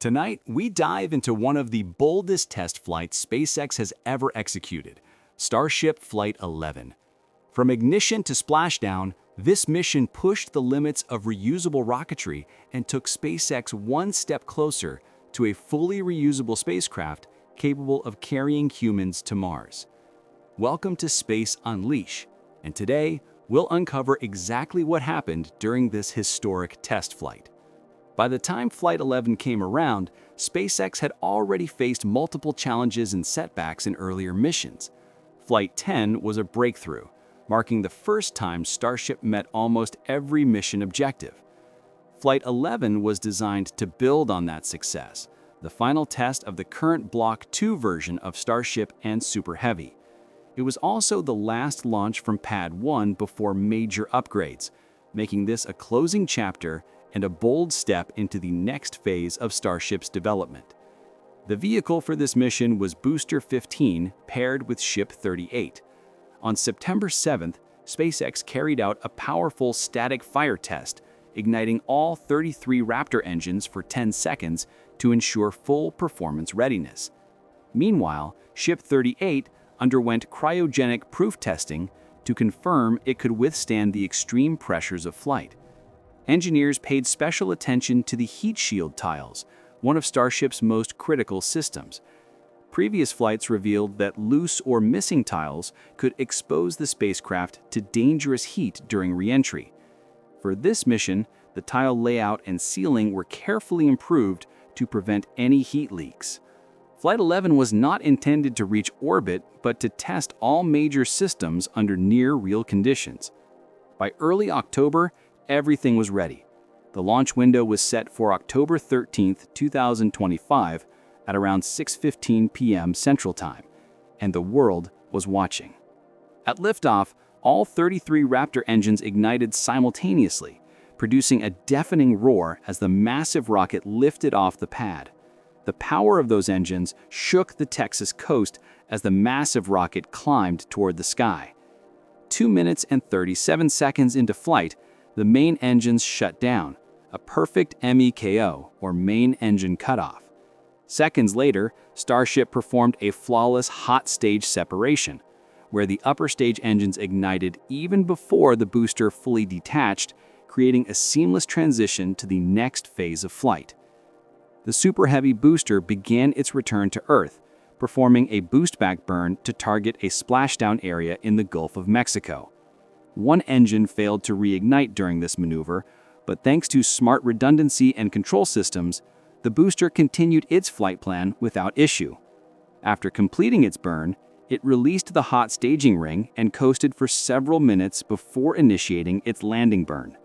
Tonight, we dive into one of the boldest test flights SpaceX has ever executed, Starship Flight 11. From ignition to splashdown, this mission pushed the limits of reusable rocketry and took SpaceX one step closer to a fully reusable spacecraft capable of carrying humans to Mars. Welcome to Space Unleash, and today, we'll uncover exactly what happened during this historic test flight. By the time Flight 11 came around, SpaceX had already faced multiple challenges and setbacks in earlier missions. Flight 10 was a breakthrough, marking the first time Starship met almost every mission objective. Flight 11 was designed to build on that success, the final test of the current Block 2 version of Starship and Super Heavy. It was also the last launch from Pad 1 before major upgrades, making this a closing chapter and a bold step into the next phase of Starship's development. The vehicle for this mission was Booster 15 paired with Ship 38. On September 7th, SpaceX carried out a powerful static fire test, igniting all 33 Raptor engines for 10 seconds to ensure full performance readiness. Meanwhile, Ship 38 underwent cryogenic proof testing to confirm it could withstand the extreme pressures of flight. Engineers paid special attention to the heat shield tiles, one of Starship's most critical systems. Previous flights revealed that loose or missing tiles could expose the spacecraft to dangerous heat during reentry. For this mission, the tile layout and sealing were carefully improved to prevent any heat leaks. Flight 11 was not intended to reach orbit, but to test all major systems under near-real conditions. By early October, everything was ready. The launch window was set for October 13, 2025 at around 6:15 p.m. Central Time, and the world was watching. At liftoff, all 33 Raptor engines ignited simultaneously, producing a deafening roar as the massive rocket lifted off the pad. The power of those engines shook the Texas coast as the massive rocket climbed toward the sky. 2 minutes and 37 seconds into flight, the main engines shut down, a perfect MEKO, or main engine cutoff. Seconds later, Starship performed a flawless hot stage separation, where the upper stage engines ignited even before the booster fully detached, creating a seamless transition to the next phase of flight. The Super Heavy booster began its return to Earth, performing a boost-back burn to target a splashdown area in the Gulf of Mexico. One engine failed to reignite during this maneuver, but thanks to smart redundancy and control systems, the booster continued its flight plan without issue. After completing its burn, it released the hot staging ring and coasted for several minutes before initiating its landing burn.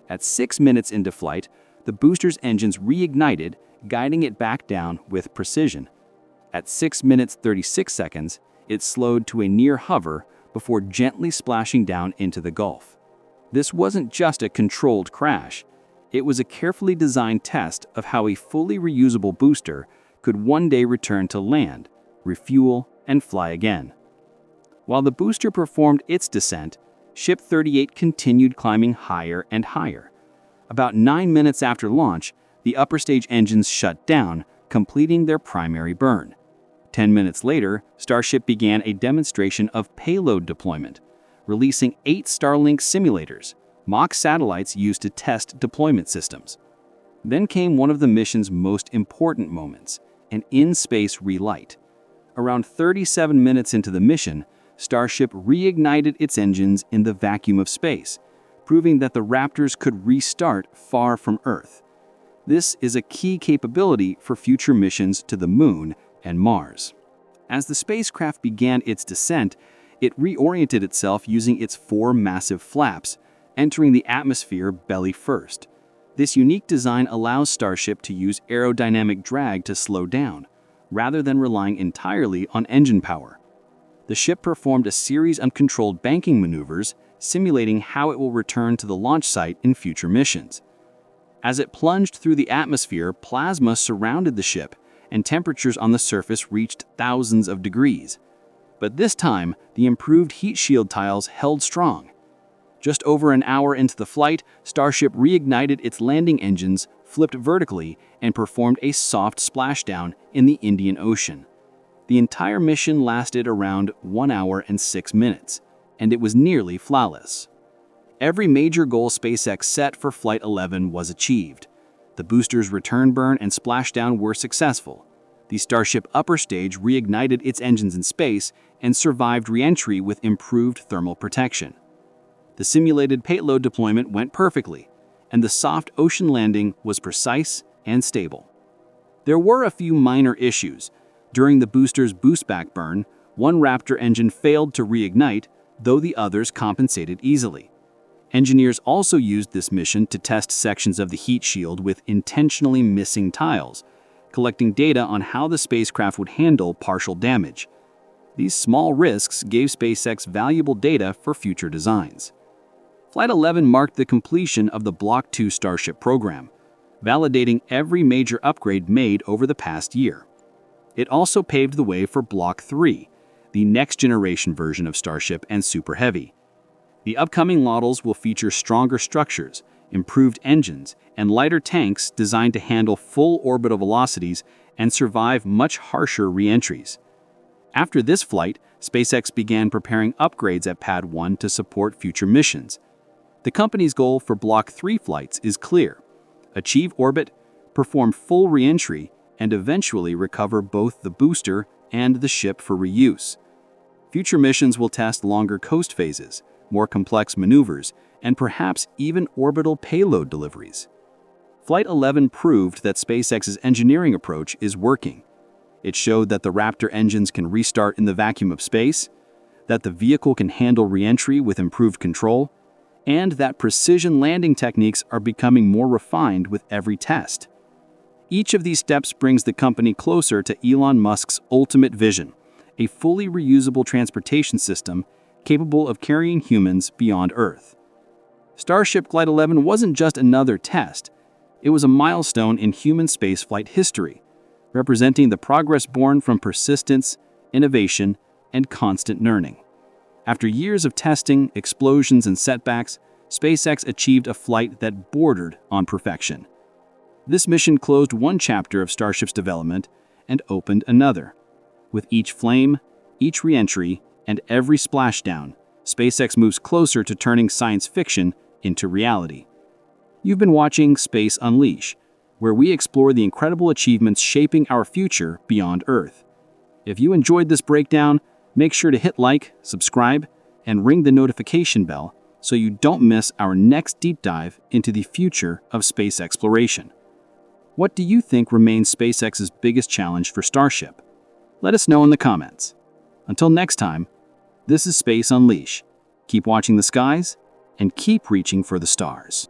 At 6 minutes into flight, the booster's engines reignited, guiding it back down with precision. At 6 minutes 36 seconds, it slowed to a near hover before gently splashing down into the Gulf. This wasn't just a controlled crash. It was a carefully designed test of how a fully reusable booster could one day return to land, refuel, and fly again. While the booster performed its descent, Ship 38 continued climbing higher and higher. About 9 minutes after launch, the upper stage engines shut down, completing their primary burn. 10 minutes later, Starship began a demonstration of payload deployment, releasing 8 Starlink simulators, mock satellites used to test deployment systems. Then came one of the mission's most important moments, an in-space relight. Around 37 minutes into the mission, Starship reignited its engines in the vacuum of space, proving that the Raptors could restart far from Earth. This is a key capability for future missions to the Moon and Mars. As the spacecraft began its descent, it reoriented itself using its 4 massive flaps, entering the atmosphere belly first. This unique design allows Starship to use aerodynamic drag to slow down, rather than relying entirely on engine power. The ship performed a series of controlled banking maneuvers, simulating how it will return to the launch site in future missions. As it plunged through the atmosphere, plasma surrounded the ship, and temperatures on the surface reached thousands of degrees. But this time, the improved heat shield tiles held strong. Just over an hour into the flight, Starship reignited its landing engines, flipped vertically and performed a soft splashdown in the Indian Ocean. The entire mission lasted around 1 hour and 6 minutes, and it was nearly flawless. Every major goal SpaceX set for Flight 11 was achieved. The booster's return burn and splashdown were successful. The Starship upper stage reignited its engines in space and survived re-entry with improved thermal protection. The simulated payload deployment went perfectly, and the soft ocean landing was precise and stable. There were a few minor issues. During the booster's boostback burn, one Raptor engine failed to reignite, though the others compensated easily. Engineers also used this mission to test sections of the heat shield with intentionally missing tiles, collecting data on how the spacecraft would handle partial damage. These small risks gave SpaceX valuable data for future designs. Flight 11 marked the completion of the Block 2 Starship program, validating every major upgrade made over the past year. It also paved the way for Block 3, the next-generation version of Starship and Super Heavy. The upcoming models will feature stronger structures, improved engines, and lighter tanks designed to handle full orbital velocities and survive much harsher re-entries. After this flight, SpaceX began preparing upgrades at Pad 1 to support future missions. The company's goal for Block 3 flights is clear: achieve orbit, perform full re-entry, and eventually recover both the booster and the ship for reuse. Future missions will test longer coast phases, more complex maneuvers, and perhaps even orbital payload deliveries. Flight 11 proved that SpaceX's engineering approach is working. It showed that the Raptor engines can restart in the vacuum of space, that the vehicle can handle re-entry with improved control, and that precision landing techniques are becoming more refined with every test. Each of these steps brings the company closer to Elon Musk's ultimate vision: a fully reusable transportation system capable of carrying humans beyond Earth. Starship Flight 11 wasn't just another test. It was a milestone in human spaceflight history, representing the progress born from persistence, innovation, and constant learning. After years of testing, explosions, and setbacks, SpaceX achieved a flight that bordered on perfection. This mission closed one chapter of Starship's development and opened another. With each flame, each re-entry, and every splashdown, SpaceX moves closer to turning science fiction into reality. You've been watching Space Unleash, where we explore the incredible achievements shaping our future beyond Earth. If you enjoyed this breakdown, make sure to hit like, subscribe, and ring the notification bell so you don't miss our next deep dive into the future of space exploration. What do you think remains SpaceX's biggest challenge for Starship? Let us know in the comments. Until next time, this is Space Unleash. Keep watching the skies and keep reaching for the stars.